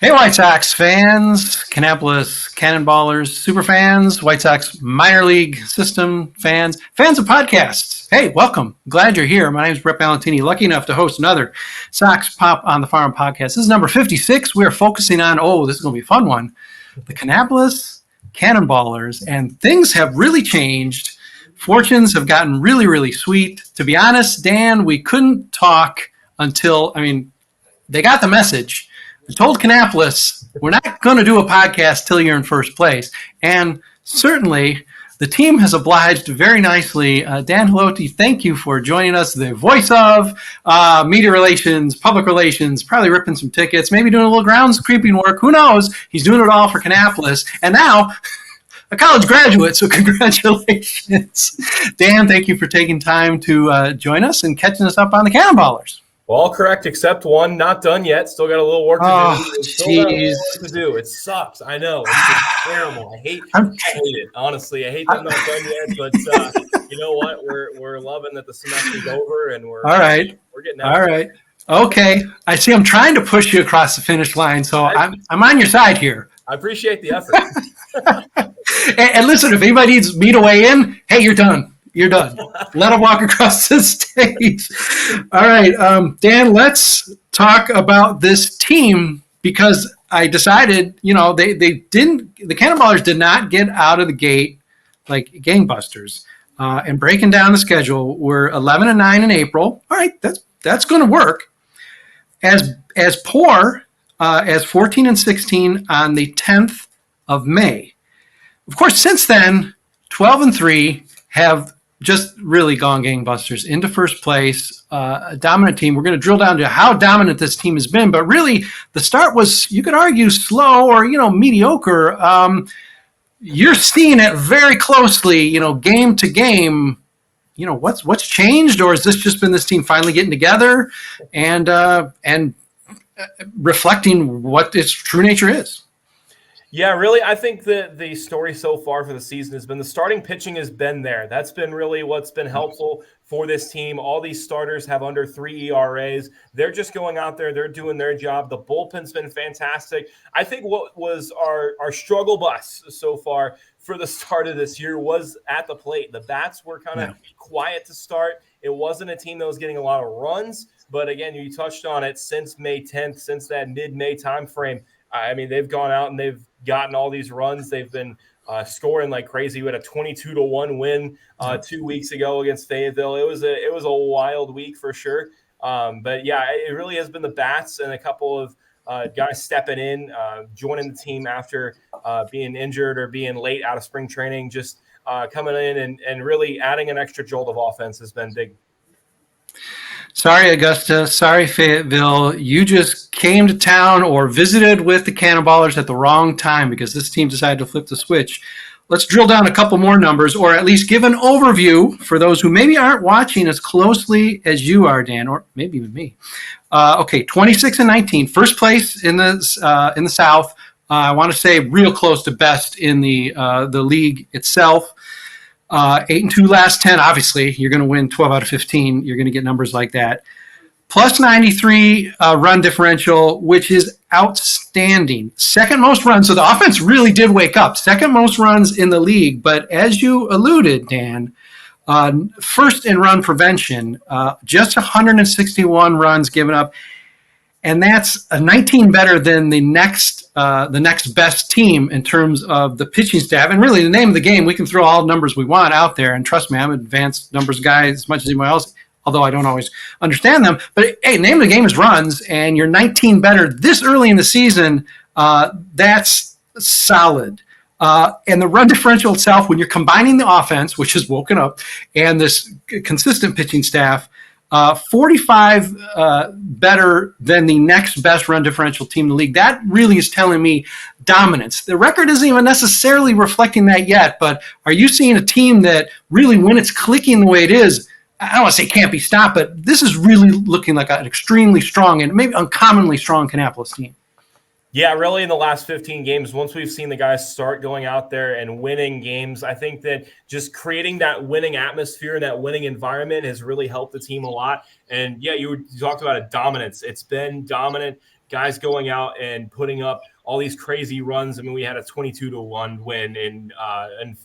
Hey, White Sox fans, Kannapolis Cannon Ballers, super fans, White Sox minor league system fans, fans of podcasts. Hey, welcome. Glad you're here. My name is Brett Ballantini, lucky enough to host another Sox Pop on the Farm podcast. This is number 56. We are focusing on, this is going to be a fun one, the Kannapolis Cannon Ballers. And things have really changed. Fortunes have gotten really, really sweet. To be honest, Dan, we couldn't talk until, they got the message. I told Kannapolis, we're not going to do a podcast till you're in first place. And certainly, the team has obliged very nicely. Dan Helotie, thank you for joining us. The voice of media relations, public relations, probably ripping some tickets, maybe doing a little groundskeeping work. Who knows? He's doing it all for Kannapolis. And now, a college graduate, so congratulations. Dan, thank you for taking time to join us and catching us up on the Cannon Ballers. Well, all correct except one. Not done yet. Still got a little work to do. Still got a little work to do. It sucks. I know. It's just terrible. I hate it. Honestly, I hate that I'm not done yet. But you know what? We're loving that the semester's over, and we're getting out. All right. Okay. I see. I'm trying to push you across the finish line, so I'm on your side here. I appreciate the effort. and listen, if anybody needs me to weigh in, hey, you're done. You're done. Let them walk across the stage. All right, Dan, let's talk about this team because I decided, the Cannon Ballers did not get out of the gate like gangbusters. And breaking down the schedule, we're 11-9 in April. All right, that's going to work. As poor as 14-16 on the 10th of May. Of course, since then, 12-3 have just really gone gangbusters into first place, a dominant team. We're going to drill down to how dominant this team has been, but really the start was, you could argue, slow or, mediocre. You're seeing it very closely, game to game. What's changed, or has this just been this team finally getting together and reflecting what its true nature is? Yeah, really, I think that the story so far for the season has been the starting pitching has been there. That's been really what's been helpful for this team. All these starters have under 3 ERAs. They're just going out there. They're doing their job. The bullpen's been fantastic. I think what was our struggle bus so far for the start of this year was at the plate. The bats were kind of quiet to start. It wasn't a team that was getting a lot of runs. But again, you touched on it, since May 10th, since that mid-May timeframe, they've gone out and they've gotten all these runs. They've been scoring like crazy. We had a 22-1 win 2 weeks ago against Fayetteville. It was a wild week for sure. But yeah, it really has been the bats and a couple of guys stepping in, joining the team after being injured or being late out of spring training, just coming in and really adding an extra jolt of offense has been big. Sorry, Augusta. Sorry, Fayetteville. You just came to town or visited with the Cannon Ballers at the wrong time because this team decided to flip the switch. Let's drill down a couple more numbers, or at least give an overview for those who maybe aren't watching as closely as you are, Dan, or maybe even me. 26-19, first place in the South. I want to say real close to best in the league itself. 8-2 last 10. Obviously, you're going to win 12 out of 15. You're going to get numbers like that. Plus 93 run differential, which is outstanding. Second most runs. So the offense really did wake up. Second most runs in the league. But as you alluded, Dan, first in run prevention, just 161 runs given up. And that's a 19 better than the next best team in terms of the pitching staff. And really, the name of the game, we can throw all the numbers we want out there. And trust me, I'm an advanced numbers guy as much as anyone else, although I don't always understand them. But hey, name of the game is runs, and you're 19 better this early in the season. That's solid. And the run differential itself, when you're combining the offense, which has woken up, and this consistent pitching staff, 45 better than the next best run differential team in the league. That really is telling me dominance. The record isn't even necessarily reflecting that yet, but are you seeing a team that really, when it's clicking the way it is, I don't want to say can't be stopped, but this is really looking like an extremely strong and maybe uncommonly strong Kannapolis team? Yeah, really in the last 15 games, once we've seen the guys start going out there and winning games, I think that just creating that winning atmosphere and that winning environment has really helped the team a lot. And yeah, you talked about a dominance. It's been dominant. guys going out and putting up all these crazy runs. I mean, we had a 22-1 win in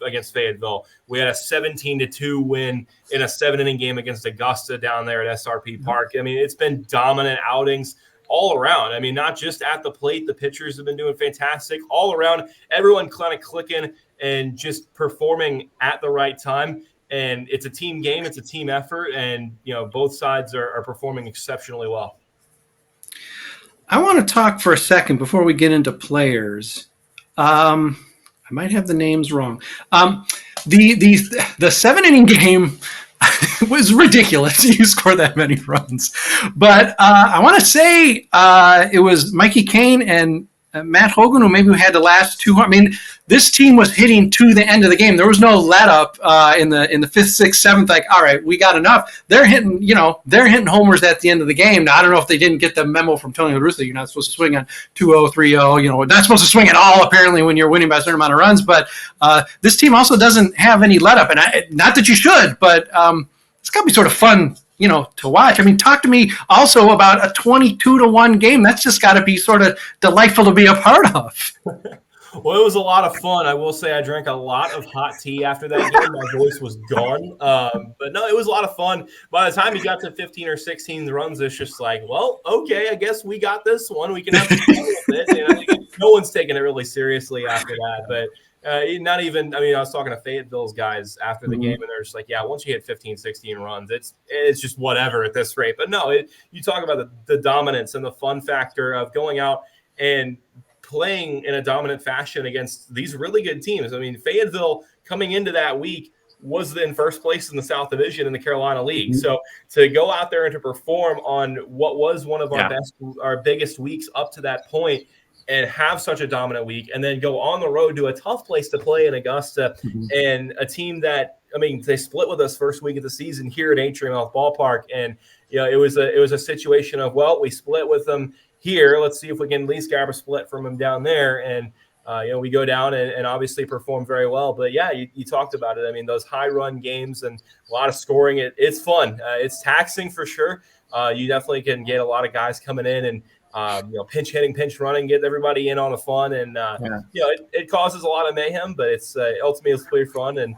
against Fayetteville. We had a 17-2 win in a 7-inning game against Augusta down there at SRP Park. I mean, it's been dominant outings all around. I mean, not just at the plate. The pitchers have been doing fantastic all around. Everyone kind of clicking and just performing at the right time. And it's a team game. It's a team effort. And, both sides are performing exceptionally well. I want to talk for a second before we get into players. I might have the names wrong. The 7-inning game was ridiculous. You score that many runs, but I want to say it was Mikey Kane and Matt Hogan who maybe had the last 2. I mean, this team was hitting to the end of the game. There was no let up in the 5th, 6th, 7th. Like, all right, we got enough. They're hitting homers at the end of the game. Now, I don't know if they didn't get the memo from Tony La Russa. You're not supposed to swing on 2-0, 3-0. You're not supposed to swing at all, apparently, when you're winning by a certain amount of runs. But this team also doesn't have any let up, and not that you should, but it's got to be sort of fun, to watch. I mean, talk to me also about a 22-1 game. That's just got to be sort of delightful to be a part of. Well, it was a lot of fun. I will say I drank a lot of hot tea after that game. My voice was gone. But no, it was a lot of fun. By the time you got to 15 or 16 runs, it's just like, well, okay, I guess we got this one. We can have some fun with it. No one's taking it really seriously after that. But not even – I mean, I was talking to Fayetteville's guys after the game, and they're just like, yeah, once you hit 15, 16 runs, it's just whatever at this rate. But no, you talk about the dominance and the fun factor of going out and – playing in a dominant fashion against these really good teams. I mean, Fayetteville coming into that week was in first place in the South Division in the Carolina League. So to go out there and to perform on what was one of our biggest weeks up to that point and have such a dominant week and then go on the road to a tough place to play in Augusta and a team that, I mean, they split with us first week of the season here at Atrium Health Ballpark. And, it was a situation of, well, we split with them here. Let's see if we can at least grab a split from them down there. And, we go down and obviously perform very well. But, yeah, you talked about it. I mean, those high-run games and a lot of scoring, it's fun. It's taxing for sure. You definitely can get a lot of guys coming in and, pinch hitting, pinch running, get everybody in on the fun. And, it causes a lot of mayhem, but it's ultimately it's pretty fun. And,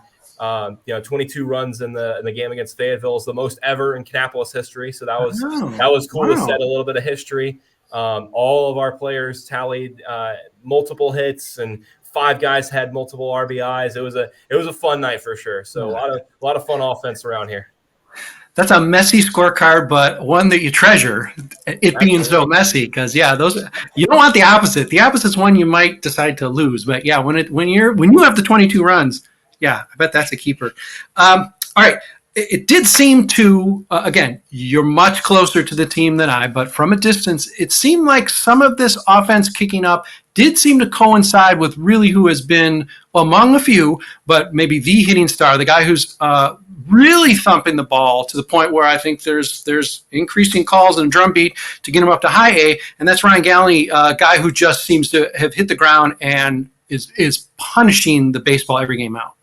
22 runs in the game against Fayetteville is the most ever in Kannapolis history. So that was cool to set a little bit of history. All of our players tallied multiple hits, and 5 guys had multiple RBIs. It was a fun night for sure. So a lot of fun offense around here. That's a messy scorecard, but one that you treasure. It being so messy, because those you don't want the opposite. The opposite's one you might decide to lose. But when you have the 22 runs, I bet that's a keeper. All right. It did seem to, again, you're much closer to the team than I, but from a distance, it seemed like some of this offense kicking up did seem to coincide with really who has been among a few, but maybe the hitting star, the guy who's really thumping the ball to the point where I think there's increasing calls and a drum beat to get him up to high A, and that's Ryan Galanie, a guy who just seems to have hit the ground and is punishing the baseball every game out.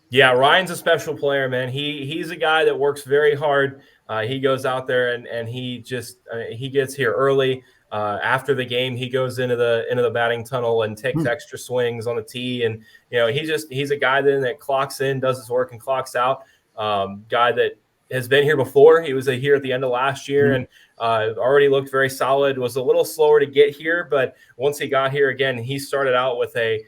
Yeah, Ryan's a special player, man. He's a guy that works very hard. He goes out there and he gets here early. After the game, he goes into the batting tunnel and takes extra swings on the tee. And he's a guy then that clocks in, does his work, and clocks out. Guy that has been here before. He was here at the end of last year and already looked very solid. Was a little slower to get here, but once he got here again, he started out with a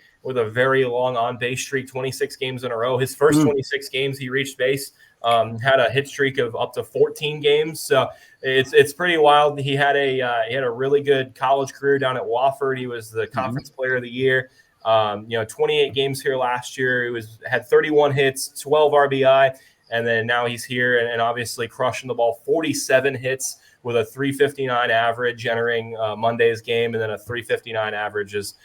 very long on-base streak, 26 games in a row. His first 26 games, he reached base, had a hit streak of up to 14 games. So it's pretty wild. He had a really good college career down at Wofford. He was the conference player of the year. 28 games here last year. He had 31 hits, 12 RBI, and then now he's here and obviously crushing the ball, 47 hits with a 359 average entering Monday's game, and then a 359 average is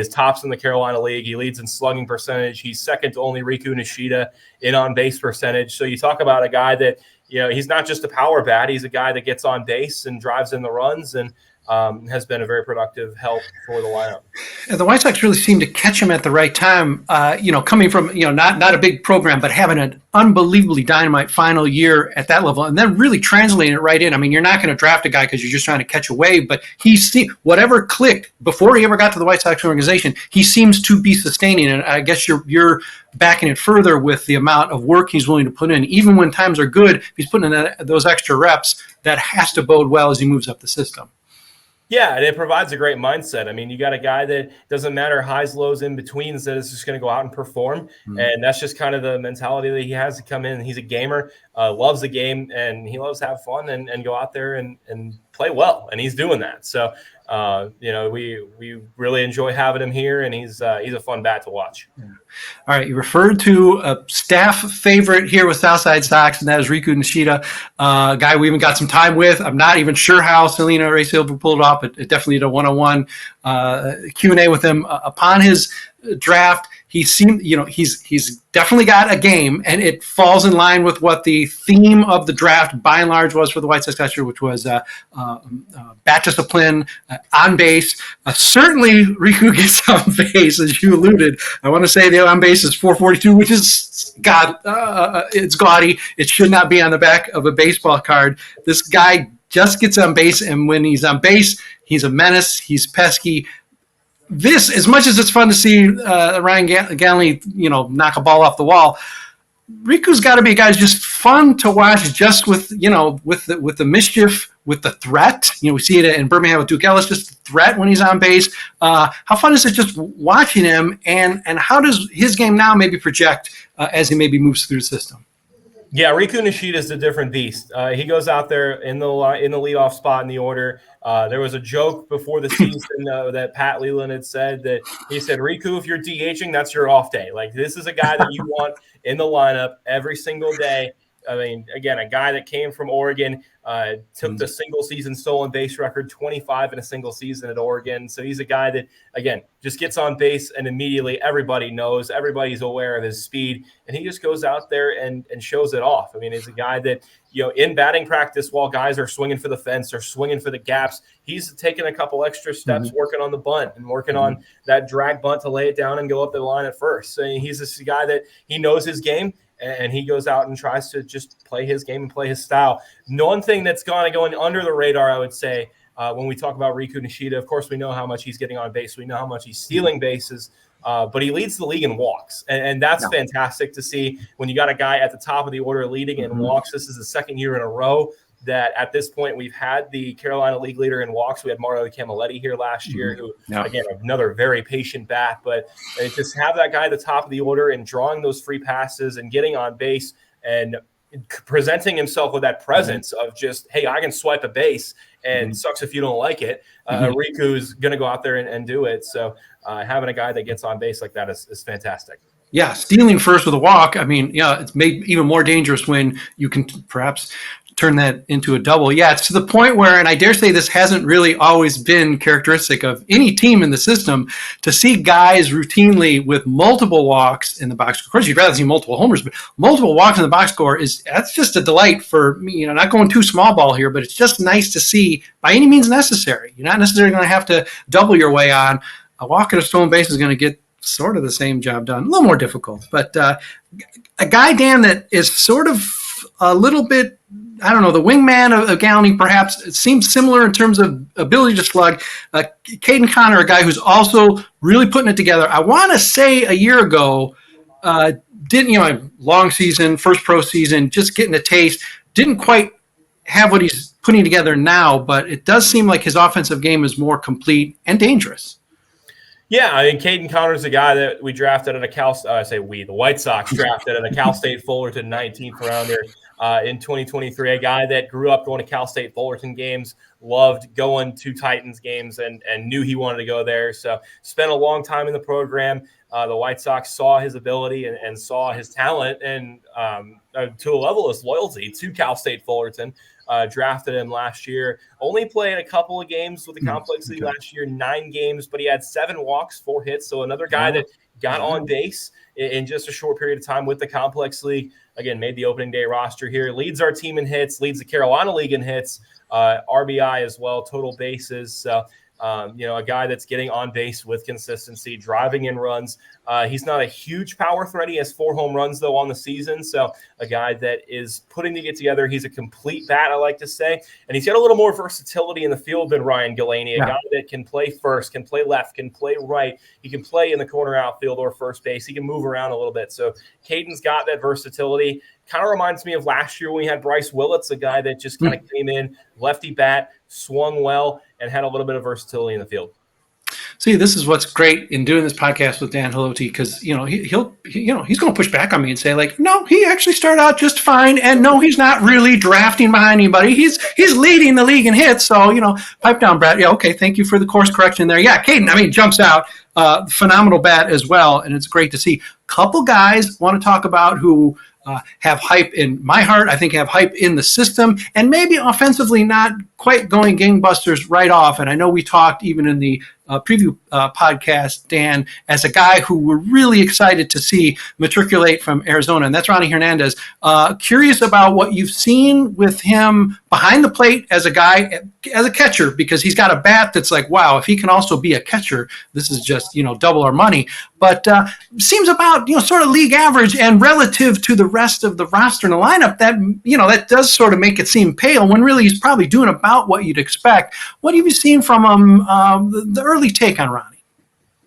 tops in the Carolina League. He leads in slugging percentage. He's second to only Riku Nishida in on-base percentage. So you talk about a guy that, he's not just a power bat. He's a guy that gets on base and drives in the runs. And has been a very productive help for the lineup. And the White Sox really seem to catch him at the right time. Coming from not a big program, but having an unbelievably dynamite final year at that level, and then really translating it right in. I mean, you're not going to draft a guy because you're just trying to catch a wave, but whatever clicked before he ever got to the White Sox organization, he seems to be sustaining. And I guess you're backing it further with the amount of work he's willing to put in, even when times are good. If he's putting in those extra reps, that has to bode well as he moves up the system. Yeah, and it provides a great mindset. I mean, you got a guy that doesn't matter highs, lows, in betweens, that is just going to go out and perform. Mm-hmm. And that's just kind of the mentality that he has to come in. He's a gamer, loves the game, and he loves to have fun and go out there and play well. And he's doing that. So, we really enjoy having him here, and he's a fun bat to watch. Yeah. All right, you referred to a staff favorite here with South Side Sox, and that is Riku Nishida, a guy we even got some time with. I'm not even sure how Selena Ray Silver pulled it off, but it definitely did a one-on-one Q&A with him upon his draft. He seemed, he's definitely got a game, and it falls in line with what the theme of the draft, by and large, was for the White Sox last year, which was bat discipline, on base. Certainly, Riku gets on base, as you alluded. I want to say the on base is 442, which is it's gaudy. It should not be on the back of a baseball card. This guy just gets on base, and when he's on base, he's a menace. He's pesky. This, as much as it's fun to see Ryan Galanie, knock a ball off the wall, Riku's got to be a guy who's just fun to watch, just with the mischief, with the threat. We see it in Birmingham with Duke Ellis, just the threat when he's on base. How fun is it just watching him, and how does his game now maybe project as he maybe moves through the system? Yeah, Riku Nishida is a different beast. He goes out there in the leadoff spot in the order. There was a joke before the season that Pat Leland had said that he said, Riku, if you're DHing, that's your off day. Like, this is a guy that you want in the lineup every single day. I mean, again, a guy that came from Oregon, took the single season stolen base record, 25 in a single season at Oregon. So he's a guy that, again, just gets on base and immediately everybody knows, everybody's aware of his speed, and he just goes out there and shows it off. I mean, he's a guy that, in batting practice, while guys are swinging for the fence or swinging for the gaps, he's taking a couple extra steps, working on the bunt and working on that drag bunt to lay it down and go up the line at first. So he's this guy that he knows his game, and he goes out and tries to just play his game and play his style. One thing that's going under the radar, I would say, when we talk about Riku Nishida, of course, we know how much he's getting on base. We know how much he's stealing bases, but he leads the league in walks. And that's fantastic to see when you got a guy at the top of the order leading in walks. This is the second year in a row that at this point we've had the Carolina league leader in walks. We had Mario Camilletti here last year, who, again, another very patient bat. But just have that guy at the top of the order and drawing those free passes and getting on base and presenting himself with that presence of just, hey, I can swipe a base, and sucks if you don't like it. Riku's going to go out there and do it. So having a guy that gets on base like that is fantastic. Yeah, stealing first with a walk. I mean, it's made even more dangerous when you can perhaps turn that into a double. Yeah, it's to the point where, and I dare say this hasn't really always been characteristic of any team in the system, to see guys routinely with multiple walks in the box. Of course, you'd rather see multiple homers, but multiple walks in the box score that's just a delight for me. Not going too small ball here, but it's just nice to see by any means necessary. You're not necessarily going to have to double your way on. A walk at a stolen base is going to get sort of the same job done, a little more difficult. But a guy, Dan, that is sort of a little bit, I don't know, the wingman of Galanie, perhaps. It seems similar in terms of ability to slug. Caden Connor, a guy who's also really putting it together. I want to say a year ago, didn't, long season, first pro season, just getting a taste. Didn't quite have what he's putting together now, but it does seem like his offensive game is more complete and dangerous. Yeah, I mean, Caden Connor's a guy that we drafted at the White Sox drafted at a Cal State Fullerton 19th rounder in 2023. A guy that grew up going to Cal State Fullerton games, loved going to Titans games, and knew he wanted to go there. So spent a long time in the program. The White Sox saw his ability and saw his talent, and to a level, his loyalty to Cal State Fullerton. Drafted him last year. Only played a couple of games with the Complex League last year, 9 games, but he had 7 walks, 4 hits. So another guy that got on base in just a short period of time with the Complex League. Again, made the opening day roster here. Leads our team in hits, leads the Carolina League in hits, RBI as well, total bases. So, a guy that's getting on base with consistency, driving in runs. He's not a huge power threat. He has 4 home runs, though, on the season. So a guy that is putting it together. He's a complete bat, I like to say. And he's got a little more versatility in the field than Ryan Galanie, a guy that can play first, can play left, can play right. He can play in the corner outfield or first base. He can move around a little bit. So Caden's got that versatility. Kind of reminds me of last year when we had Bryce Willits, a guy that just kind of came in, lefty bat, swung well, and had a little bit of versatility in the field. See, this is what's great in doing this podcast with Dan Helotie, because he's going to push back on me and say, like, no, he actually started out just fine, and no, he's not really drafting behind anybody. He's leading the league in hits, so pipe down, Brett. Yeah, okay, thank you for the course correction there. Yeah, Caden, jumps out, phenomenal bat as well, and it's great to see. Couple guys want to talk about who have hype in my heart, I think have hype in the system, and maybe offensively not quite going gangbusters right off. And I know we talked even in the preview podcast, Dan, as a guy who we're really excited to see matriculate from Arizona, and that's Ronnie Hernandez. Curious about what you've seen with him behind the plate as a guy, as a catcher, because he's got a bat that's like, wow, if he can also be a catcher, this is just, double our money. But seems about, sort of league average, and relative to the rest of the roster and the lineup, that, that does sort of make it seem pale when really he's probably doing about what you'd expect. What have you seen from him, the early take on Ronnie?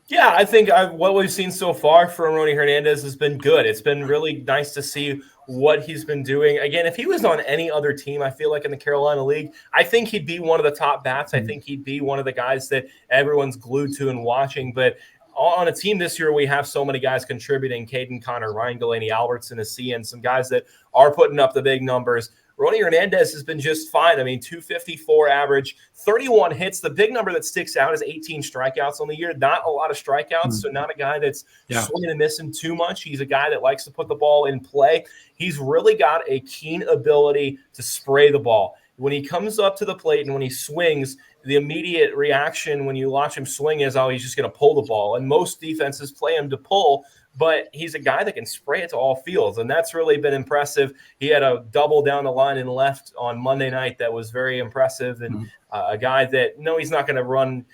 Yeah, I think what we've seen so far from Ronnie Hernandez has been good. It's been really nice to see what he's been doing. Again, if he was on any other team, I feel like in the Carolina League, I think he'd be one of the top bats. I think he'd be one of the guys that everyone's glued to and watching. But on a team this year, we have so many guys contributing: Caden, Connor, Ryan Galanie, Albertson, and some guys that are putting up the big numbers. Ronnie Hernandez has been just fine. 254 average, 31 hits. The big number that sticks out is 18 strikeouts on the year. Not a lot of strikeouts, so not a guy that's swinging and missing too much. He's a guy that likes to put the ball in play. He's really got a keen ability to spray the ball. When he comes up to the plate and when he swings, the immediate reaction when you watch him swing is, oh, he's just going to pull the ball. And most defenses play him to pull, but he's a guy that can spray it to all fields, and that's really been impressive. He had a double down the line and left on Monday night that was very impressive, and a guy that, no, he's not going to run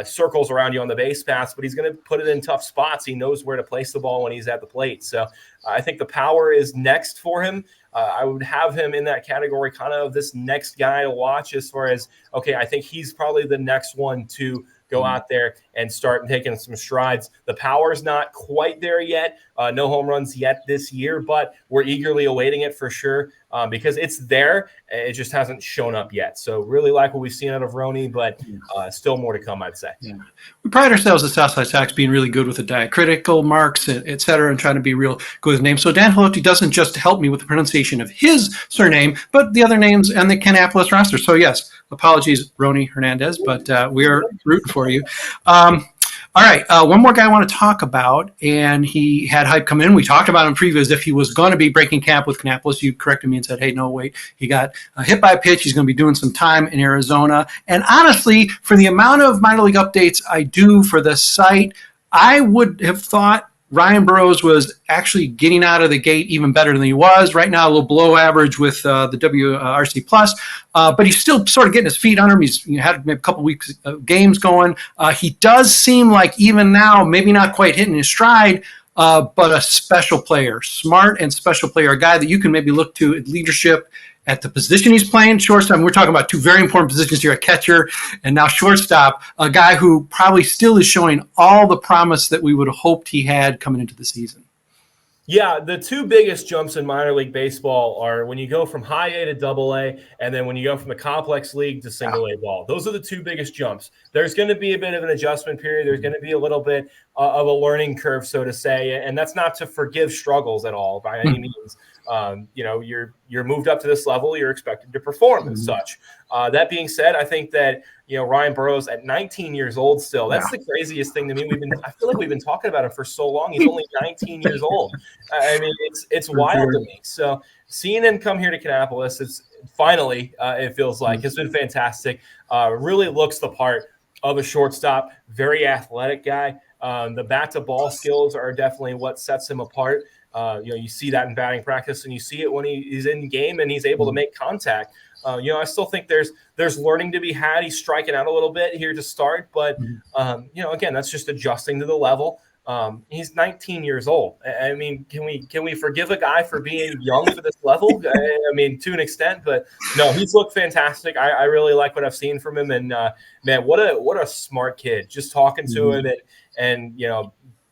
circles around you on the base pass, but he's going to put it in tough spots. He knows where to place the ball when he's at the plate. So I think the power is next for him. I would have him in that category, kind of this next guy to watch, as far as, okay, I think he's probably the next one to go out there and start taking some strides. The power's not quite there yet. No home runs yet this year, but we're eagerly awaiting it for sure, because it's there. It just hasn't shown up yet. So really like what we've seen out of Ronnie, but still more to come, I'd say. Yeah. We pride ourselves at South Side Sox being really good with the diacritical marks, et cetera, and trying to be real good with names. So Dan Helotie doesn't just help me with the pronunciation of his surname, but the other names and the Kannapolis roster. So yes, apologies, Ronnie Hernandez, but we are rooting for you. All right, one more guy I want to talk about, and he had hype come in. We talked about him in preview as if he was going to be breaking camp with Kannapolis. You corrected me and said, hey, no, wait, he got hit by a pitch. He's going to be doing some time in Arizona. And honestly, for the amount of minor league updates I do for the site, I would have thought Ryan Burroughs was actually getting out of the gate even better than he was. Right now, a little below average with the WRC plus, but he's still sort of getting his feet under him. He's had a couple weeks of games going. He does seem like even now, maybe not quite hitting his stride, but a special player, smart and special player, a guy that you can maybe look to at leadership at the position he's playing, shortstop. We're talking about two very important positions here, a catcher and now shortstop, a guy who probably still is showing all the promise that we would have hoped he had coming into the season. Yeah, the two biggest jumps in minor league baseball are when you go from high A to double A, and then when you go from the complex league to single A ball. Those are the two biggest jumps. There's going to be a bit of an adjustment period. There's going to be a little bit of a learning curve, so to say, and that's not to forgive struggles at all by any means. You're moved up to this level, you're expected to perform as such. That being said, I think that Ryan Burroughs at 19 years old still, that's the craziest thing to me. I feel like we've been talking about him for so long. He's only 19 years old. It's wild to me. So seeing him come here to Kannapolis, it's finally, it feels like, has been fantastic. Really looks the part of a shortstop, very athletic guy. The bat-to-ball skills are definitely what sets him apart. You see that in batting practice, and you see it when he's in game and he's able to make contact. I still think there's learning to be had. He's striking out a little bit here to start, but again, that's just adjusting to the level. He's 19 years old. I mean, can we forgive a guy for being young for this level? I mean, to an extent, but no, he's looked fantastic. I really like what I've seen from him, and man, what a smart kid. Just talking to him and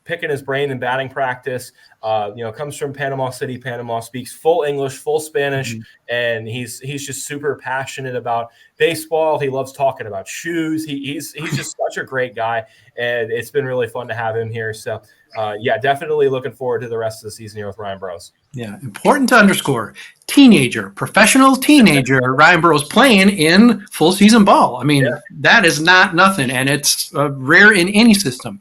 picking his brain in batting practice. Comes from Panama City, Panama, speaks full English, full Spanish, and he's just super passionate about baseball. He loves talking about shoes. He's just such a great guy, and it's been really fun to have him here. So, definitely looking forward to the rest of the season here with Ryan Burroughs. Yeah, important to underscore. Professional teenager, Ryan Burroughs playing in full season ball. I mean, that is not nothing, and it's rare in any system.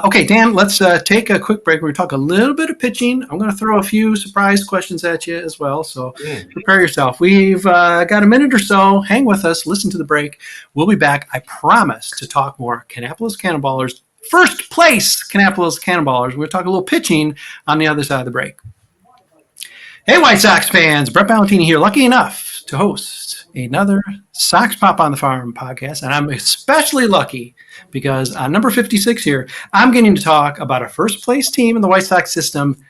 Okay, Dan, let's take a quick break. We're going to talk a little bit of pitching. I'm going to throw a few surprise questions at you as well, so prepare yourself. We've got a minute or so. Hang with us. Listen to the break. We'll be back, I promise, to talk more Kannapolis Cannon Ballers. First place Kannapolis Cannon Ballers. We'll talk a little pitching on the other side of the break. Hey, White Sox fans, Brett Ballantini here, lucky enough to host another Sox Pop on the Farm podcast, and I'm especially lucky because on number 56 here, I'm getting to talk about a first-place team in the White Sox system.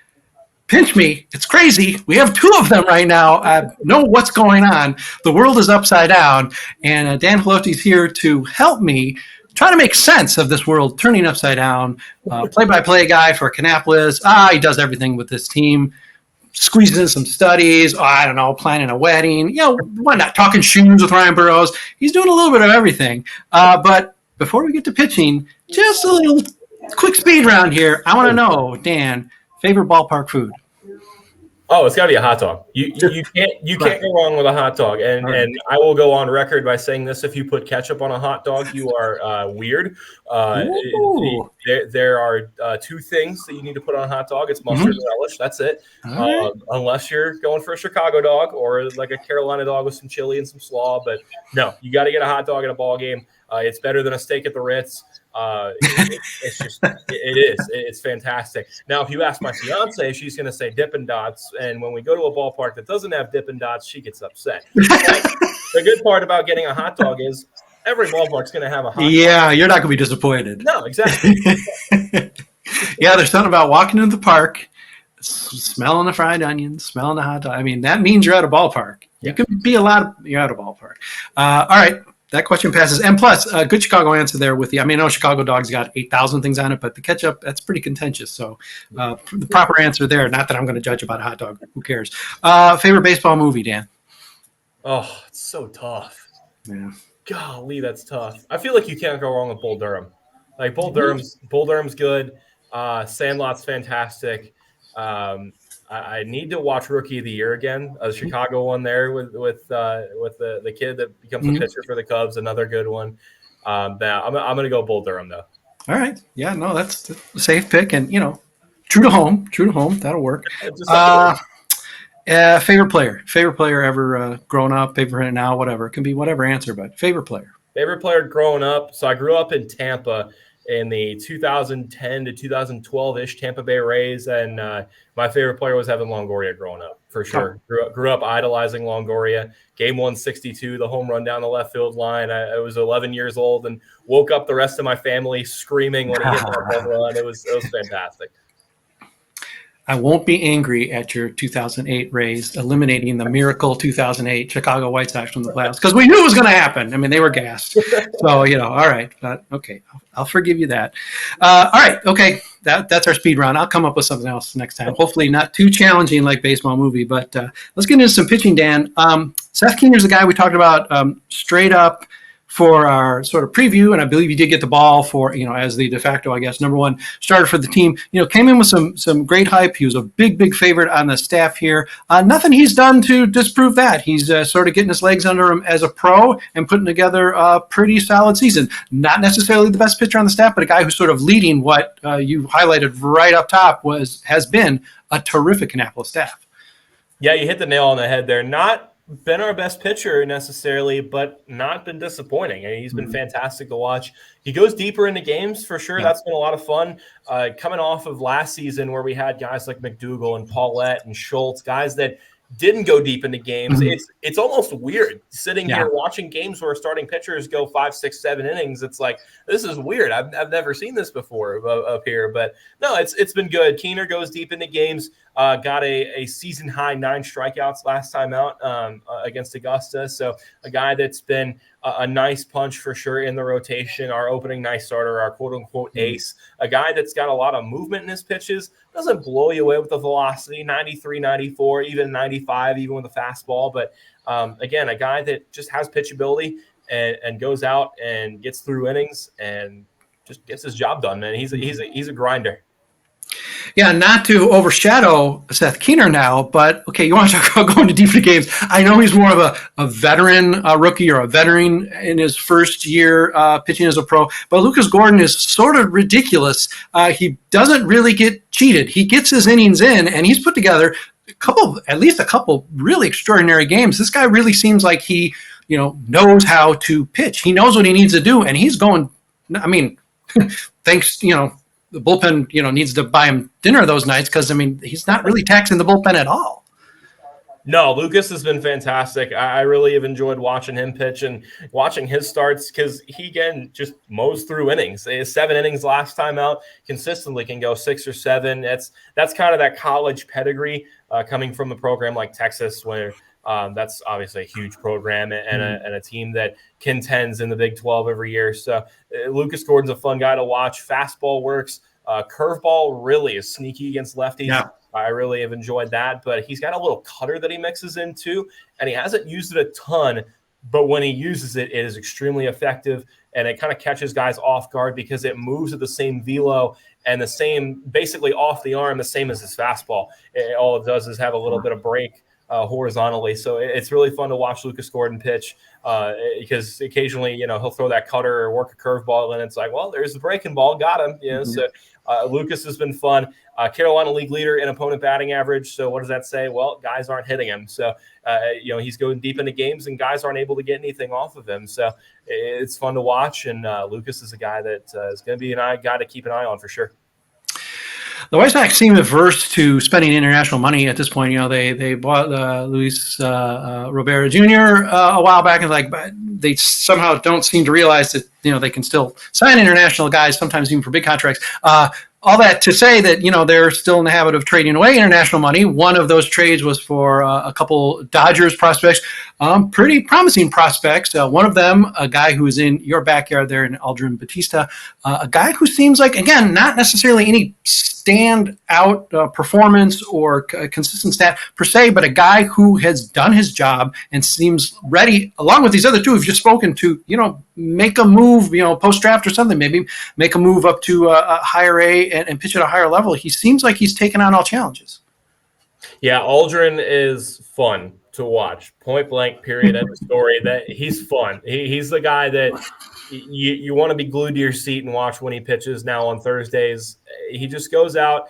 Pinch me, it's crazy. We have two of them right now. I know what's going on. The world is upside down, and Dan Helotie is here to help me try to make sense of this world turning upside down. Play-by-play guy for Kannapolis. He does everything with this team. Squeezing in some studies, planning a wedding, why not? Talking shoes with Ryan Burroughs. He's doing a little bit of everything. But before we get to pitching, just a little quick speed round here. I want to know, Dan, favorite ballpark food? Oh, it's got to be a hot dog. You can't go wrong with a hot dog. And I will go on record by saying this: if you put ketchup on a hot dog, you are weird. There are two things that you need to put on a hot dog. It's mustard and relish. That's it. Unless you're going for a Chicago dog or like a Carolina dog with some chili and some slaw. But no, you got to get a hot dog at a ball game. It's better than a steak at the Ritz. It's fantastic. Now, if you ask my fiance, she's going to say Dippin' Dots, and when we go to a ballpark that doesn't have Dippin' Dots, she gets upset. The good part about getting a hot dog is every ballpark's going to have a hot dog. Yeah, you're not going to be disappointed. No, exactly. Yeah, there's something about walking into the park, smelling the fried onions, smelling the hot dog. I mean, that means you're at a ballpark. You can be you're at a ballpark. All right. That question passes. And plus, a good Chicago answer there with I know Chicago dog's got 8,000 things on it, but the ketchup, that's pretty contentious. So the proper answer there, not that I'm going to judge about a hot dog. Who cares? Favorite baseball movie, Dan? Oh, it's so tough. Yeah. Golly, that's tough. I feel like you can't go wrong with Bull Durham. Like Bull Durham's good. Sandlot's fantastic. I need to watch Rookie of the Year again. A Chicago one there with the kid that becomes a pitcher for the Cubs. Another good one. I'm going to go Bull Durham though. All right. Yeah. No, that's a safe pick, and true to home. That'll work. Favorite player ever growing up, favorite now, whatever. It can be whatever answer, but favorite player. Favorite player growing up. So I grew up in Tampa in the 2010 to 2012-ish Tampa Bay Rays, and my favorite player was Evan Longoria growing up, for sure. Grew up idolizing Longoria. Game 162, the home run down the left field line. I was 11 years old and woke up the rest of my family screaming when he hit that home run. It was fantastic. I won't be angry at your 2008 Rays eliminating the miracle 2008 Chicago White Sox from the playoffs because we knew it was going to happen. I mean, they were gassed. So, all right. Okay, I'll forgive you that. All right, okay. That's our speed round. I'll come up with something else next time. Hopefully not too challenging like baseball movie, but let's get into some pitching, Dan. Seth Keener's the guy we talked about straight up for our sort of preview, and I believe he did get the ball for, as the de facto, I guess, number one starter for the team. Came in with some great hype. He was a big favorite on the staff here. Nothing he's done to disprove that. He's sort of getting his legs under him as a pro and putting together a pretty solid season. Not necessarily the best pitcher on the staff, but a guy who's sort of leading what you highlighted right up top has been a terrific Kannapolis staff. Yeah, you hit the nail on the head there. Not been our best pitcher necessarily, but not been disappointing. I mean, he's been fantastic to watch. He goes deeper into games for sure. Yeah. That's been a lot of fun. Coming off of last season where we had guys like McDougal and Paulette and Schultz, guys that didn't go deep into games. It's almost weird sitting here watching games where starting pitchers go 5, 6, 7 innings. It's like, this is weird. I've never seen this before up here, but no, it's been good. Keener goes deep into games. Got a season high 9 strikeouts last time out against Augusta. So a guy that's been a nice punch for sure in the rotation, our opening night starter, our quote unquote ace, a guy that's got a lot of movement in his pitches, doesn't blow you away with the velocity, 93, 94, even 95, even with a fastball. But again, a guy that just has pitchability and goes out and gets through innings and just gets his job done, man. He's a grinder. Yeah, not to overshadow Seth Keener now, but okay, you want to talk about going to deep into games. I know he's more of a veteran rookie or a veteran in his first year pitching as a pro, but Lucas Gordon is sort of ridiculous. He doesn't really get cheated. He gets his innings in, and he's put together at least a couple really extraordinary games. This guy really seems like he, knows how to pitch. He knows what he needs to do, and he's going, I mean, thanks, the bullpen, needs to buy him dinner those nights because, he's not really taxing the bullpen at all. No, Lucas has been fantastic. I really have enjoyed watching him pitch and watching his starts because he, again, just mows through innings. 7 innings last time out, consistently can go 6 or 7. That's kind of that college pedigree coming from a program like Texas where that's obviously a huge program and a team that contends in the Big 12 every year. So Lucas Gordon's a fun guy to watch. Fastball works. Curveball really is sneaky against lefties. Yeah. I really have enjoyed that, but he's got a little cutter that he mixes in too, and he hasn't used it a ton, but when he uses it, it is extremely effective, and it kind of catches guys off guard because it moves at the same velo and the same, basically off the arm, the same as his fastball. All it does is have a little bit of break horizontally, so it's really fun to watch Lucas Gordon pitch because occasionally, he'll throw that cutter or work a curveball, and it's like, well, there's the breaking ball, got him. So Lucas has been fun. Carolina league leader in opponent batting average. So what does that say? Well, guys aren't hitting him. So, he's going deep into games and guys aren't able to get anything off of him. So it's fun to watch. And Lucas is a guy that is going to be a guy to keep an eye on for sure. The White Sox seem averse to spending international money at this point. They bought Luis Robert Jr. A while back, and they somehow don't seem to realize that they can still sign international guys, sometimes even for big contracts. All that to say that, they're still in the habit of trading away international money. One of those trades was for a couple Dodgers prospects, pretty promising prospects. One of them, a guy who is in your backyard there in Aldrin Batista, a guy who seems like, again, not necessarily any stand-out performance or consistent stat per se, but a guy who has done his job and seems ready, along with these other two who've just spoken to, make a move, post-draft or something, maybe make a move up to a higher A and pitch at a higher level. He seems like he's taken on all challenges. Yeah, Aldrin is fun to watch. Point blank, period, end of story. That he's fun. He's the guy that you want to be glued to your seat and watch when he pitches now on Thursdays. He just goes out,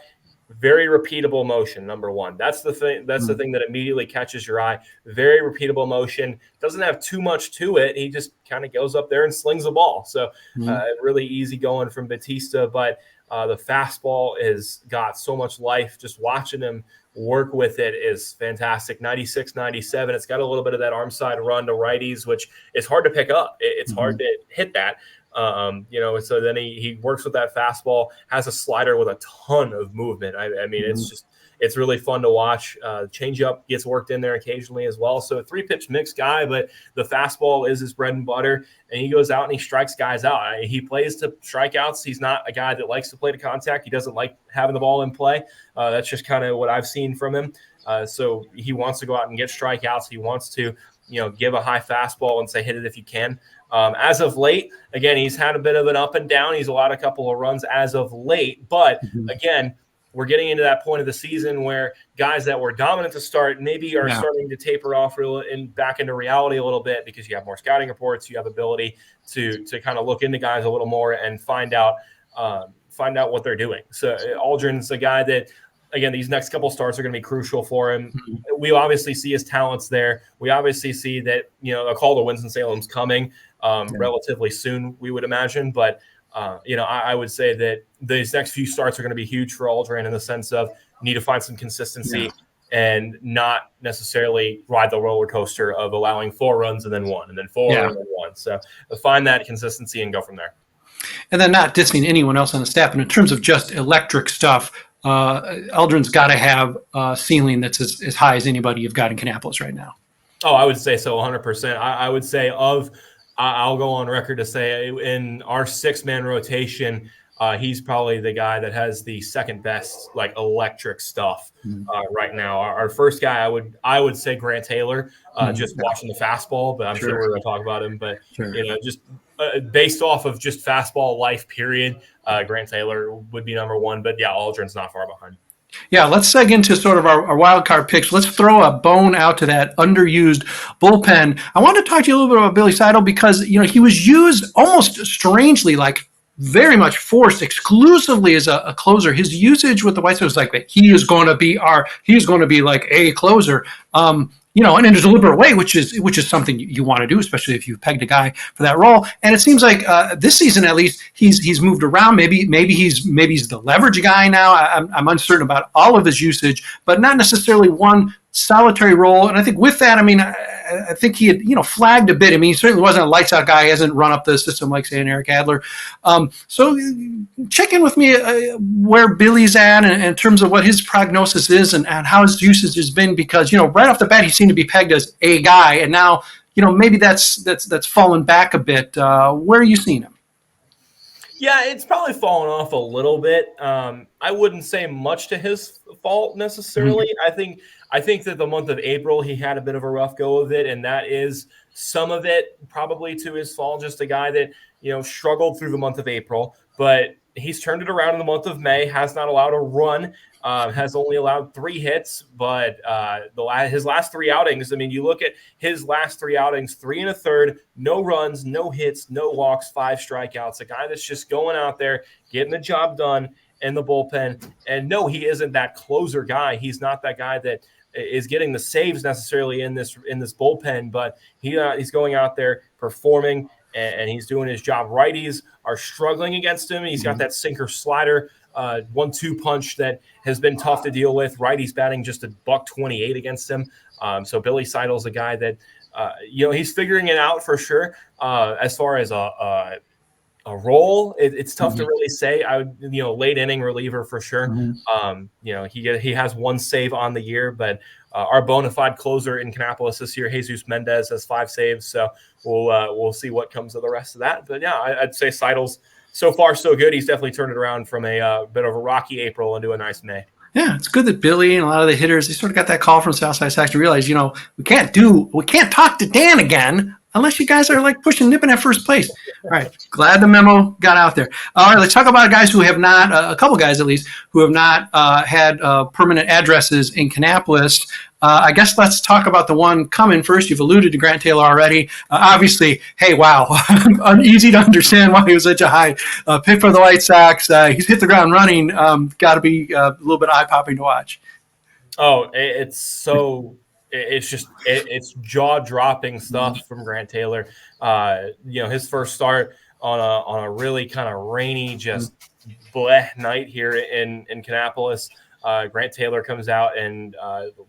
very repeatable motion, number one. That's the thing. That's the thing that immediately catches your eye. Very repeatable motion. Doesn't have too much to it. He just kind of goes up there and slings the ball. So really easy going from Batista, but the fastball has got so much life. Just watching him work with it is fantastic. 96, 97. It's got a little bit of that arm side run to righties, which is hard to pick up. It's hard to hit that. So then he works with that fastball, has a slider with a ton of movement. I mean, it's really fun to watch. Changeup gets worked in there occasionally as well. So a 3-pitch mix guy, but the fastball is his bread and butter, and he goes out and he strikes guys out. He plays to strikeouts. He's not a guy that likes to play to contact. He doesn't like having the ball in play. That's just kind of what I've seen from him. So he wants to go out and get strikeouts. He wants to, give a high fastball and say, hit it if you can. As of late, again, he's had a bit of an up and down. He's allowed a couple of runs as of late, but again, we're getting into that point of the season where guys that were dominant to start maybe are starting to taper off and back into reality a little bit because you have more scouting reports, you have ability to kind of look into guys a little more and find out what they're doing. So Aldrin's a guy that again, these next couple starts are going to be crucial for him. Mhm. We obviously see his talents there. We obviously see that, a call to Winston-Salem's coming relatively soon, we would imagine. But, I would say that these next few starts are going to be huge for Aldrin in the sense of need to find some consistency and not necessarily ride the roller coaster of allowing 4 runs and then 1 and then 4 and then 1. So find that consistency and go from there. And then not dissing anyone else on the staff, but in terms of just electric stuff, Eldrin's got to have a ceiling that's as high as anybody you've got in Kannapolis right now. Oh, I would say so, 100%. I would say I'll go on record to say in our 6-man rotation, he's probably the guy that has the second best electric stuff right now. Our first guy, I would say Grant Taylor, just watching the fastball, but I'm sure we're going to talk about him. But just based off of just fastball life, period, Grant Taylor would be number 1. But yeah, Aldrin's not far behind. Yeah, let's seg into sort of our wild card picks. Let's throw a bone out to that underused bullpen. I want to talk to you a little bit about Billy Seidel because he was used almost strangely, very much forced exclusively as a closer. His usage with the White Sox was like that. He is going to be like a closer. And in a deliberate way, which is something you want to do, especially if you've pegged a guy for that role. And it seems like this season, at least, he's moved around. Maybe he's the leverage guy now. I'm uncertain about all of his usage, but not necessarily one solitary role. And I think with that, I think he had flagged a bit. He certainly wasn't a lights out guy. He hasn't run up the system like say an Eric Adler. So check in with me where Billy's at in terms of what his prognosis is and how his usage has been, because right off the bat he seemed to be pegged as a guy, and now maybe that's fallen back a bit. Where are you seeing him? Yeah, it's probably fallen off a little bit. I wouldn't say much to his fault necessarily. Mm-hmm. I think that the month of April, he had a bit of a rough go of it, and that is some of it probably to his fault. Just a guy that, struggled through the month of April, but he's turned it around in the month of May, has not allowed a run, has only allowed 3 hits, but his last 3 outings, you look at his last 3 outings, 3 1/3, no runs, no hits, no walks, 5 strikeouts, a guy that's just going out there, getting the job done in the bullpen. And no, he isn't that closer guy. He's not that guy that is getting the saves necessarily in this bullpen, but he's going out there performing and he's doing his job. Righties are struggling against him. He's got that sinker slider 1-2 punch that has been tough to deal with. Righties batting just $128 against him. So Billy Seidel's a guy that he's figuring it out for sure. As far as a role, it's tough to really say. I would, late inning reliever for sure. He has 1 save on the year, but our bona fide closer in Kannapolis this year, Jesus Mendez, has 5 saves. So we'll see what comes of the rest of that. But yeah, I'd say Seidel's so far so good.'s definitely turned it around from a bit of a rocky April into a nice May. Yeah, it's good that Billy and a lot of the hitters, they sort of got that call from South Side Sox to realize, we can't talk to Dan again unless you guys are nipping at first place. All right. Glad the memo got out there. All right. Let's talk about guys who have not, a couple guys at least, who have not had permanent addresses in Kannapolis. I guess let's talk about the one coming first. You've alluded to Grant Taylor already. Obviously, hey, wow. Easy to understand why he was such a high pick for the White Sox. He's hit the ground running. Got to be a little bit eye-popping to watch. Oh, it's jaw-dropping stuff from Grant Taylor. His first start on a really kind of rainy, just bleh night here in Kannapolis. Grant Taylor comes out and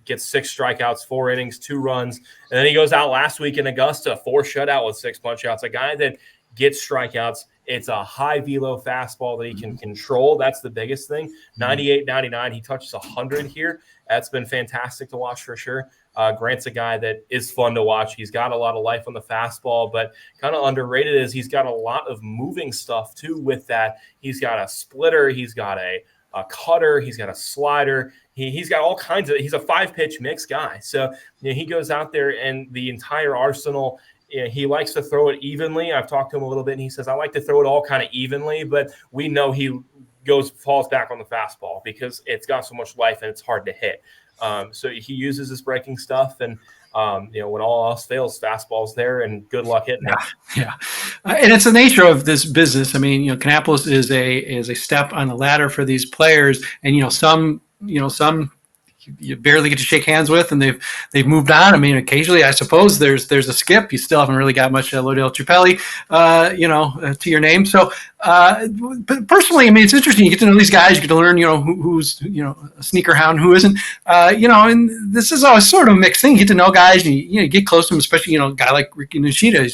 gets 6 strikeouts, 4 innings, 2 runs, and then he goes out last week in Augusta, 4 shutout with 6 punch-outs. A guy that gets strikeouts. It's a high velo fastball that he can control. That's the biggest thing. 98, 99. He touches 100 here. That's been fantastic to watch for sure. Grant's a guy that is fun to watch. He's got a lot of life on the fastball, but kind of underrated is he's got a lot of moving stuff too with that. He's got a splitter. He's got a cutter. He's got a slider. He's got all kinds of – he's a 5-pitch mix guy. So he goes out there and the entire arsenal – he likes to throw it evenly. I've talked to him a little bit, and he says, I like to throw it all kind of evenly, but we know he falls back on the fastball because it's got so much life and it's hard to hit. So he uses his breaking stuff, and when all else fails, fastball's there, and good luck hitting it. Yeah. And it's the nature of this business. Kannapolis is a step on the ladder for these players, and some some you barely get to shake hands with, and they've moved on. I mean, occasionally, I suppose there's a skip. You still haven't really got much Lodell Chupelli, to your name. So, but personally, I mean, it's interesting. You get to know these guys. You get to learn, who's a sneaker hound, who isn't. And this is always sort of a mixed thing. You get to know guys, and you get close to them, especially a guy like Ricky Nishida.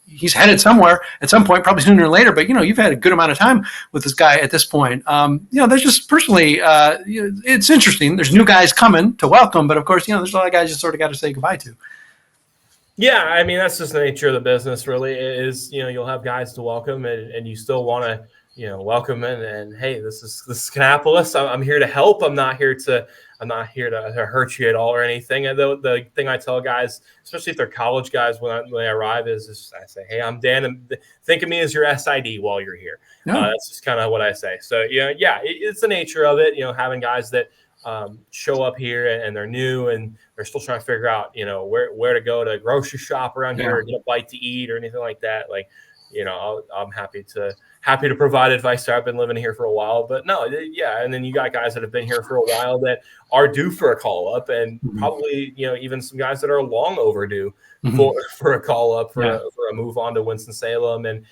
He's headed somewhere at some point, probably sooner or later. But you've had a good amount of time with this guy at this point. There's just personally, it's interesting. There's new guys coming to welcome, but of course, there's a lot of guys you sort of got to say goodbye to. Yeah, I mean, that's just the nature of the business. Really, is you'll have guys to welcome, and you still want to welcome and hey, this is Kannapolis. I'm here to help. I'm not here to hurt you at all or anything. And the thing I tell guys, especially if they're college guys, when they arrive, is I say, hey, I'm Dan, and think of me as your SID while you're here. No. That's just kind of what I say. So it's the nature of it. Having guys that show up here and they're new and they're still trying to figure out where to go to grocery shop around here or get a bite to eat or anything like that. Like I'm happy to provide advice. I've been living here for a while, but no, yeah. And then you got guys that have been here for a while that are due for a call up, and probably even some guys that are long overdue for a call up for a move on to Winston-Salem. And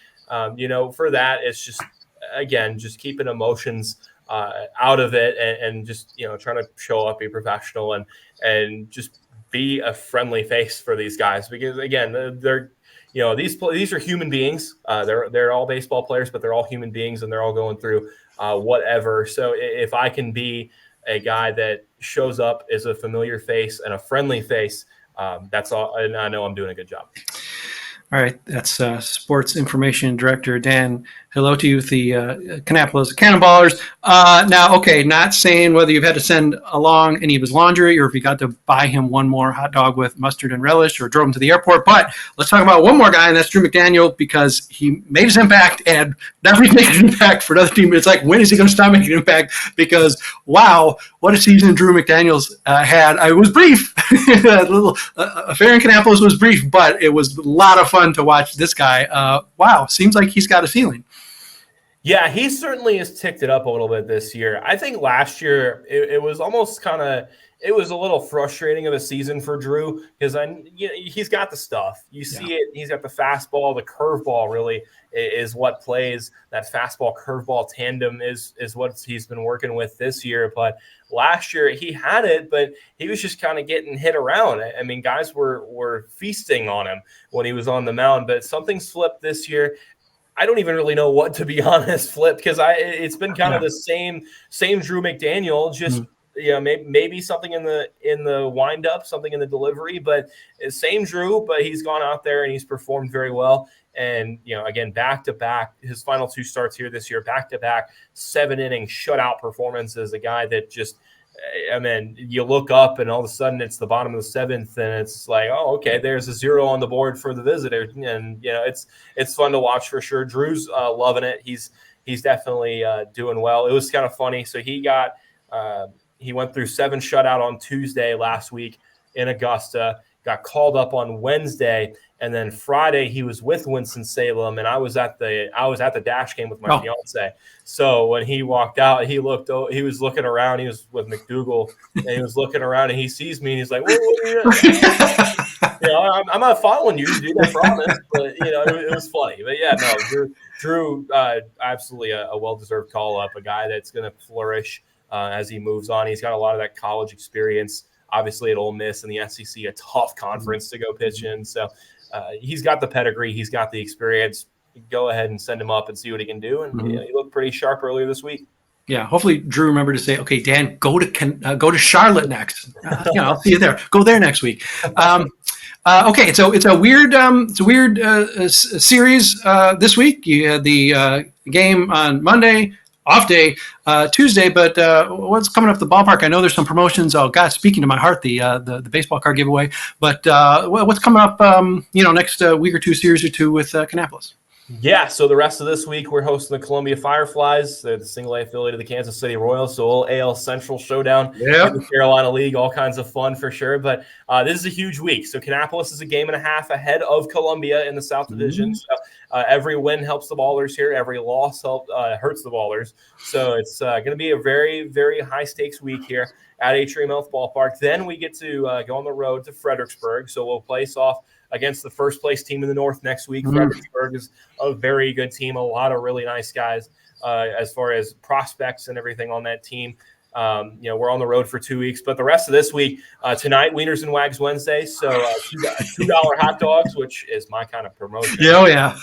for that, it's just keeping emotions out of it and just trying to show up, be professional, and just be a friendly face for these guys, because again, they're these are human beings. They're all baseball players, but they're all human beings, and they're all going through whatever. So if I can be a guy that shows up as a familiar face and a friendly face, that's all. And I know I'm doing a good job. All right, that's Sports Information Director Dan Helotie with the Kannapolis Cannon Ballers. Now, okay, not saying whether you've had to send along any of his laundry or if you got to buy him one more hot dog with mustard and relish or drove him to the airport, but let's talk about one more guy, and that's Drew McDaniel, because he made his impact and never made an impact for another team. It's like, when is he going to stop making an impact? Because, wow, what a season Drew McDaniel's had. It was brief. Affair in Kannapolis was brief, but it was a lot of fun to watch this guy. Wow, seems like he's got a ceiling. Yeah, he certainly has ticked it up a little bit this year. I think last year it was almost it was a little frustrating of a season for Drew, because he's got the stuff. You see it. He's got the fastball, the curveball really is what plays. That fastball curveball tandem is what he's been working with this year. But last year he had it, but he was just kind of getting hit around. I mean, guys were feasting on him when he was on the mound, but something's flipped this year. I don't even really know what, to be honest, flip, because it's been kind of the same Drew McDaniel, just maybe something in the wind up, something in the delivery, but same Drew, but he's gone out there and he's performed very well. And again, back to back, his final two starts here this year, back to back 7-inning shutout performances. A guy that just, I mean, you look up and all of a sudden it's the bottom of the seventh, and it's like, oh, okay, there's a 0 on the board for the visitor, and it's fun to watch for sure. Drew's loving it. He's definitely doing well. It was kind of funny. So he went through 7 shutout on Tuesday last week in Augusta. Got called up on Wednesday, and then Friday he was with Winston-Salem, and I was at the dash game with my fiance. So when he walked out, he was looking around. He was with McDougal, and he was looking around, and he sees me, and he's like, "What are you doing?" I'm not following you, dude. I promise. But it was funny. But yeah, no, Drew, absolutely a well-deserved call-up, a guy that's going to flourish as he moves on. He's got a lot of that college experience. Obviously at Ole Miss and the SEC, a tough conference to go pitch in. So he's got the pedergree. He's got the experience. Go ahead and send him up and see what he can do. And he looked pretty sharp earlier this week. Yeah. Hopefully Drew remembered to say, okay, Dan, go to Charlotte next. I'll see you there. Go there next week. Okay. So it's a weird series this week. You had the game on Monday, off day Tuesday, but what's coming up the ballpark? I know there's some promotions. Oh God, speaking to my heart, the baseball card giveaway. But what's coming up? Next week or two, series or two with Kannapolis. Yeah, so the rest of this week, we're hosting the Columbia Fireflies. They're the single A affiliate of the Kansas City Royals, so a little AL Central showdown Yep. in the Carolina League, all kinds of fun for sure. But this is a huge week. So Kannapolis is a game and a half ahead of Columbia in the South Division. So every win helps the Ballers here. Every loss hurts the Ballers. So it's going to be a very, very high-stakes week here at Atrium Health Ballpark. Then we get to go on the road to Fredericksburg. So we'll place off against the first place team in the North next week. Fredericksburg is a very good team, a lot of really nice guys as far as prospects and everything on that team. We're on the road for 2 weeks, but the rest of this week, tonight, Wieners and Wags Wednesday. So $2 hot dogs, which is my kind of promotion. Yeah.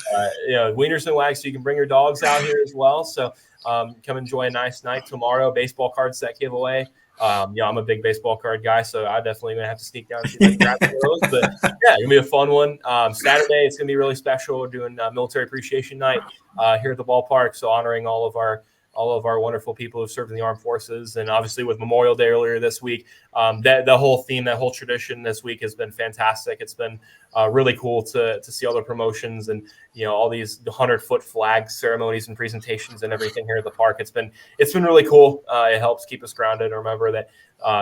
Wieners and Wags, so you can bring your dogs out here as well. So come enjoy a nice night tomorrow. Baseball card set giveaway. I'm a big baseball card guy, so I definitely gonna have to sneak down and see if I can grab some of those. But yeah, it's gonna be a fun one. Saturday, it's gonna be really special. We're doing Military Appreciation Night here at the ballpark, so honoring all of our wonderful people who served in the armed forces, and obviously with Memorial Day earlier this week, the whole theme, that whole tradition this week has been fantastic. It's been really cool to see all the promotions and all these 100-foot flag ceremonies and presentations and everything here at the park. It's been really cool. It helps keep us grounded and remember that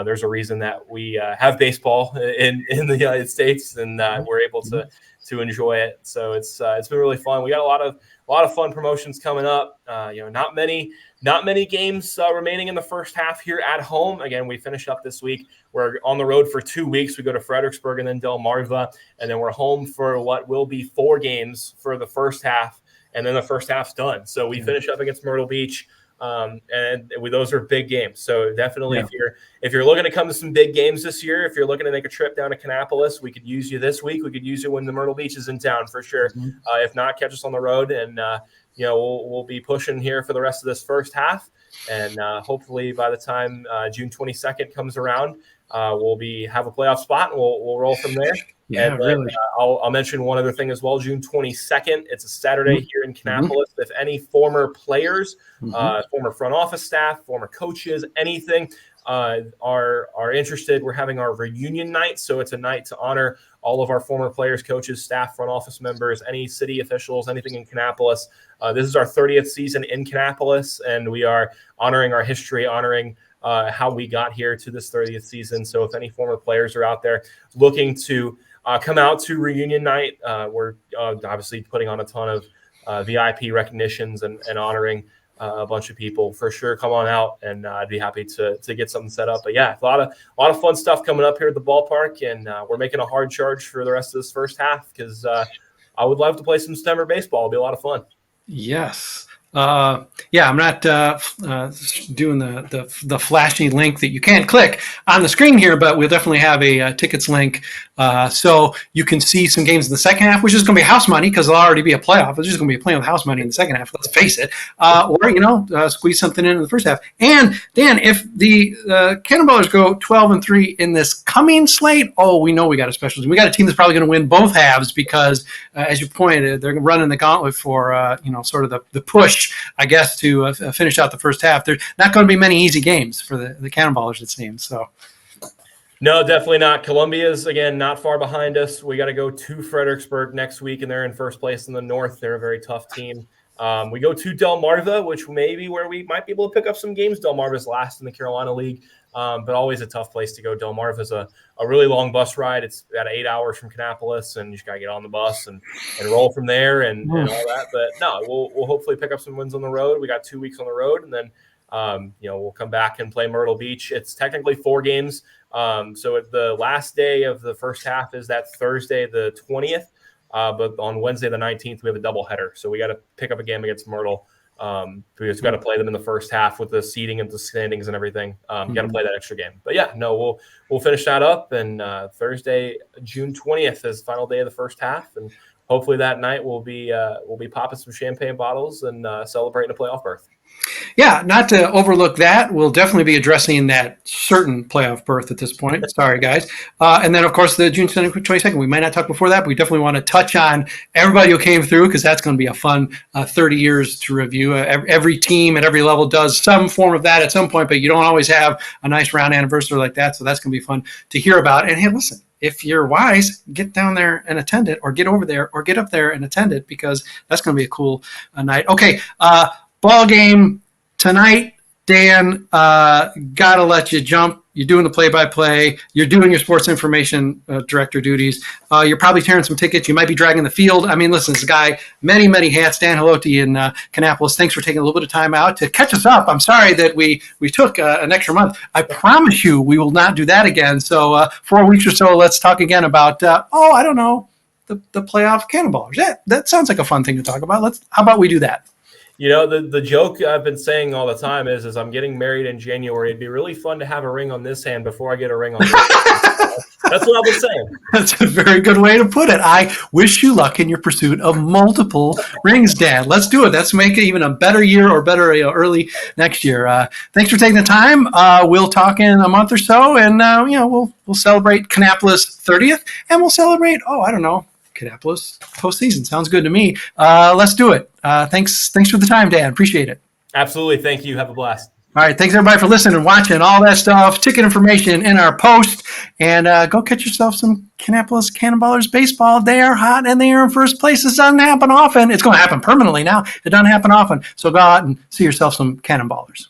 there's a reason that we have baseball in the United States, and we're able to enjoy it. So it's been really fun. We got a lot of fun promotions coming up. Not many games remaining in the first half here at home. Again, we finish up this week. We're on the road for 2 weeks. We go to Fredericksburg and then Delmarva, and then we're home for what will be 4 games for the first half, and then the first half's done. So we finish up against Myrtle Beach. Those are big games. So definitely, if you're looking to come to some big games this year, if you're looking to make a trip down to Kannapolis, we could use you this week. We could use you when the Myrtle Beach is in town for sure. If not, catch us on the road, and we'll be pushing here for the rest of this first half. And hopefully by the time June 22nd comes around, we'll have a playoff spot, and we'll roll from there. Yeah, and really. I'll mention one other thing as well. June 22nd, it's a Saturday here in Kannapolis. If any former players, former front office staff, former coaches, anything are interested, we're having our reunion night. So it's a night to honor all of our former players, coaches, staff, front office members, any city officials, anything in Kannapolis. This is our 30th season in Kannapolis, and we are honoring our history, honoring how we got here to this 30th season. So if any former players are out there looking to come out to reunion night, we're obviously putting on a ton of VIP recognitions and honoring a bunch of people. For sure, come on out, and I'd be happy to get something set up. But yeah, a lot of fun stuff coming up here at the ballpark, and we're making a hard charge for the rest of this first half because I would love to play some September baseball. It'll be a lot of fun. Yes. I'm not doing the flashy link that you can't click on the screen here, but we'll definitely have a tickets link so you can see some games in the second half, which is going to be house money because there'll already be a playoff. It's just going to be playing with house money in the second half. Let's face it. Or squeeze something in the first half. And Dan, if the Cannon Ballers go 12-3 in this coming slate, we know we got a special team. We got a team that's probably going to win both halves because, as you pointed, they're running the gauntlet for sort of the push, I guess, to finish out the first half. There's not going to be many easy games for the Cannon Ballers, it seems. So, no, definitely not. Columbia's, again, not far behind us. We got to go to Fredericksburg next week, and they're in first place in the North. They're a very tough team. We go to Delmarva, which may be where we might be able to pick up some games. Delmarva's last in the Carolina League, but always a tough place to go. Delmarva's a really long bus ride. It's about 8 hours from Kannapolis, and you just got to get on the bus and roll from there and all that. But no, we'll hopefully pick up some wins on the road. We got 2 weeks on the road, and then we'll come back and play Myrtle Beach. It's technically 4 games. So the last day of the first half is that Thursday, the 20th. But on Wednesday, the 19th, we have a doubleheader. So we got to pick up a game against Myrtle. We just got to play them in the first half with the seating and the standings and everything. You got to play that extra game. But yeah, no, we'll finish that up. And Thursday, June 20th is the final day of the first half. And hopefully that night we'll be popping some champagne bottles and celebrating a playoff berth. Yeah, not to overlook that. We'll definitely be addressing that certain playoff berth at this point. Sorry, guys. And then, of course, the June 22nd. We might not talk before that, but we definitely want to touch on everybody who came through because that's going to be a fun 30 years to review. Every team at every level does some form of that at some point, but you don't always have a nice round anniversary like that. So that's going to be fun to hear about. And hey, listen, if you're wise, get down there and attend it, or get over there, or get up there and attend it, because that's going to be a cool night. Okay, ball game tonight. Dan, gotta let you jump. You're doing the play-by-play. You're doing your sports information director duties. You're probably tearing some tickets. You might be dragging the field. I mean, listen, this guy, many, many hats. Dan Helotie in Kannapolis. Thanks for taking a little bit of time out to catch us up. I'm sorry that we took an extra month. I promise you we will not do that again. So 4 weeks or so, let's talk again about, I don't know, the playoff Cannonballers. Yeah, that sounds like a fun thing to talk about. How about we do that? You know, the joke I've been saying all the time is I'm getting married in January. It'd be really fun to have a ring on this hand before I get a ring on this hand. That's what I've been saying. That's a very good way to put it. I wish you luck in your pursuit of multiple rings, Dan. Let's do it. Let's make it even a better year, or better early next year. Thanks for taking the time. We'll talk in a month or so, and we'll celebrate Kannapolis 30th, and we'll celebrate, I don't know, Kannapolis postseason. Sounds good to me. Let's do it. Thanks for the time, Dan. Appreciate it. Absolutely. Thank you. Have a blast. All right. Thanks, everybody, for listening and watching. All that stuff. Ticket information in our post. And go catch yourself some Kannapolis Cannon Ballers baseball. They are hot, and they are in first place. This doesn't happen often. It's going to happen permanently now. It doesn't happen often. So go out and see yourself some Cannon Ballers.